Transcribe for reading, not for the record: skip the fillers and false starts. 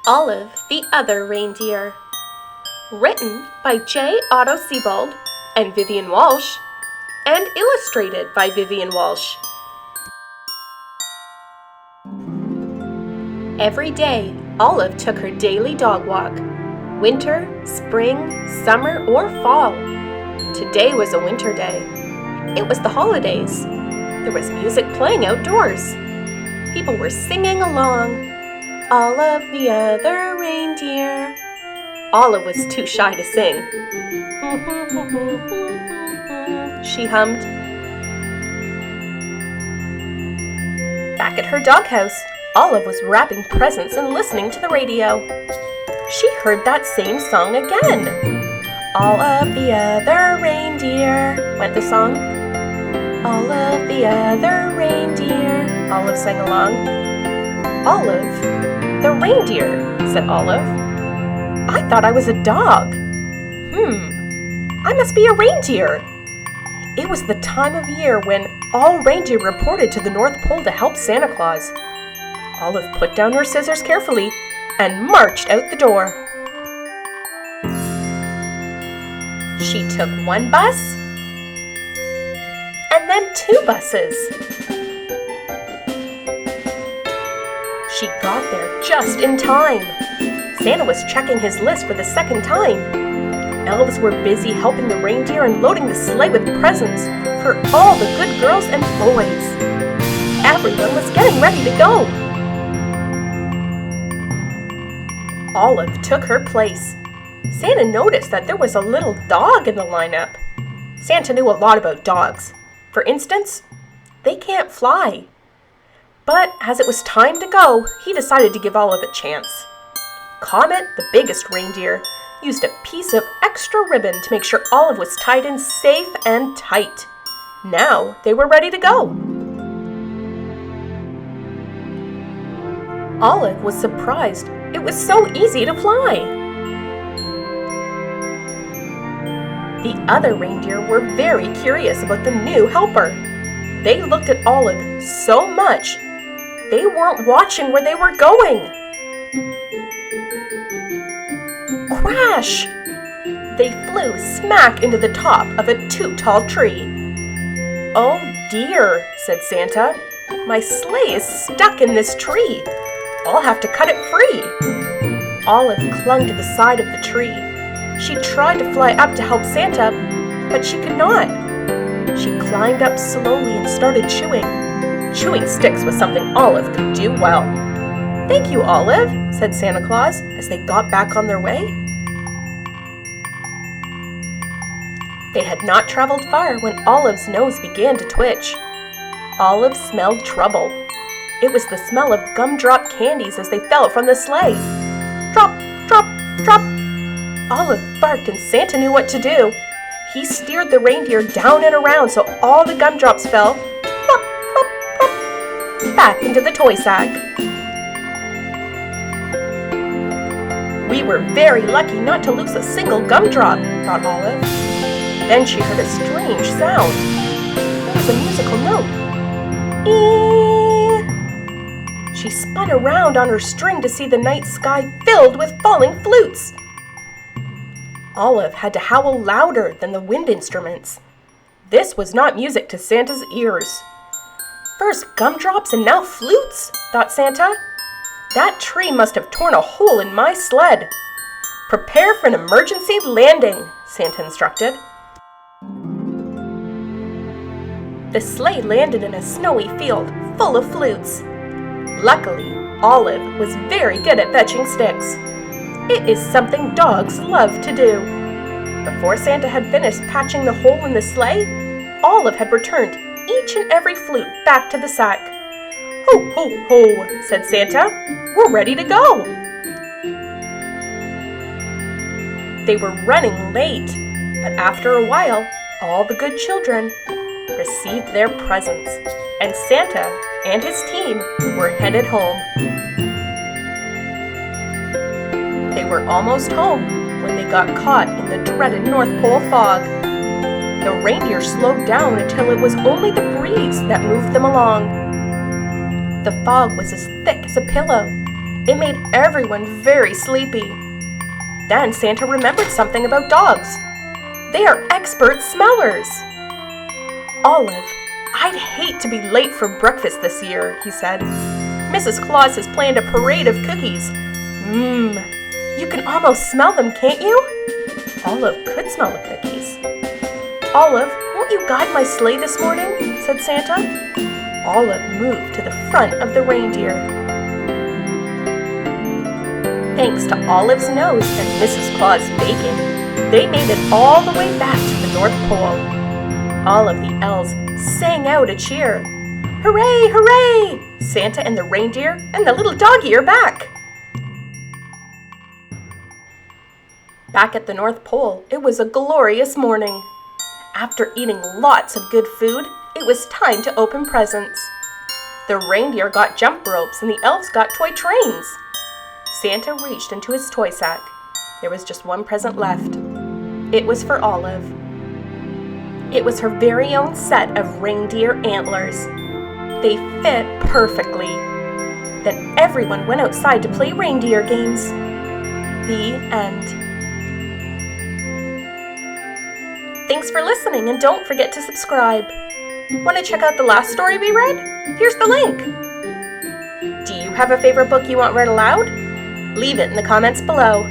Olive the Other Reindeer. Written by Otto Seibold and Vivan Walsh, and illustrated by Vivan Walsh. Every day, Olive took her daily dog walk. Winter, spring, summer, or fall. Today was a winter day. It was the holidays. There was music playing outdoors. People were singing along. Olive the Other Reindeer. Olive was too shy to sing. She hummed. Back at her doghouse, Olive was wrapping presents and listening to the radio. She heard that same song again. All of the other reindeer, went the song. All of the other reindeer, Olive sang along. Olive, the reindeer, said Olive. I thought I was a dog. I must be a reindeer. It was the time of year when all reindeer reported to the North Pole to help Santa Claus. Olive put down her scissors carefully and marched out the door. She took one bus and then two buses. She got there just in time. Santa was checking his list for the second time. Elves were busy helping the reindeer and loading the sleigh with presents for all the good girls and boys. Everyone was getting ready to go. Olive took her place. Santa noticed that there was a little dog in the lineup. Santa knew a lot about dogs. For instance, they can't fly. But as it was time to go, he decided to give Olive a chance. Comet, the biggest reindeer, used a piece of extra ribbon to make sure Olive was tied in safe and tight. Now they were ready to go. Olive was surprised. It was so easy to fly. The other reindeer were very curious about the new helper. They looked at Olive so much, they weren't watching where they were going. Crash! They flew smack into the top of a too-tall tree. Oh dear, said Santa. My sleigh is stuck in this tree. I'll have to cut it free. Olive clung to the side of the tree. She tried to fly up to help Santa, but she could not. She climbed up slowly and started chewing. Chewing sticks was something Olive could do well. Thank you, Olive, said Santa Claus as they got back on their way. They had not traveled far when Olive's nose began to twitch. Olive smelled trouble. It was the smell of gumdrop candies as they fell from the sleigh. Drop, drop, drop. Olive barked and Santa knew what to do. He steered the reindeer down and around so all the gumdrops fell plop, plop, plop, back into the toy sack. We were very lucky not to lose a single gumdrop, thought Olive. Then she heard a strange sound. It was a musical note. Eee! She spun around on her string to see the night sky filled with falling flutes. Olive had to howl louder than the wind instruments. This was not music to Santa's ears. First gumdrops and now flutes, thought Santa. That tree must have torn a hole in my sled. Prepare for an emergency landing, Santa instructed. The sleigh landed in a snowy field full of flutes. Luckily, Olive was very good at fetching sticks. It is something dogs love to do. Before Santa had finished patching the hole in the sleigh, Olive had returned each and every flute back to the sack. Ho, ho, ho, said Santa. We're ready to go. They were running late, but after a while, all the good children received their presents, and Santa and his team were headed home. They were almost home when they got caught in the dreaded North Pole fog. The reindeer slowed down until it was only the breeze that moved them along. The fog was as thick as a pillow. It made everyone very sleepy. Then Santa remembered something about dogs. They are expert smellers. Olive, I'd hate to be late for breakfast this year, he said. Mrs. Claus has planned a parade of cookies. Mmm, you can almost smell them, can't you? Olive could smell the cookies. Olive, won't you guide my sleigh this morning? Said Santa. Olive moved to the front of the reindeer. Thanks to Olive's nose and Mrs. Claus' bacon, they made it all the way back to the North Pole. All of the elves sang out a cheer. Hooray, hooray! Santa and the reindeer and the little doggy are back! Back at the North Pole, it was a glorious morning. After eating lots of good food, it was time to open presents. The reindeer got jump ropes and the elves got toy trains. Santa reached into his toy sack. There was just one present left. It was for Olive. It was her very own set of reindeer antlers. They fit perfectly. Then everyone went outside to play reindeer games. The end. Thanks for listening, and don't forget to subscribe. Want to check out the last story we read? Here's the link. Do you have a favorite book you want read aloud? Leave it in the comments below.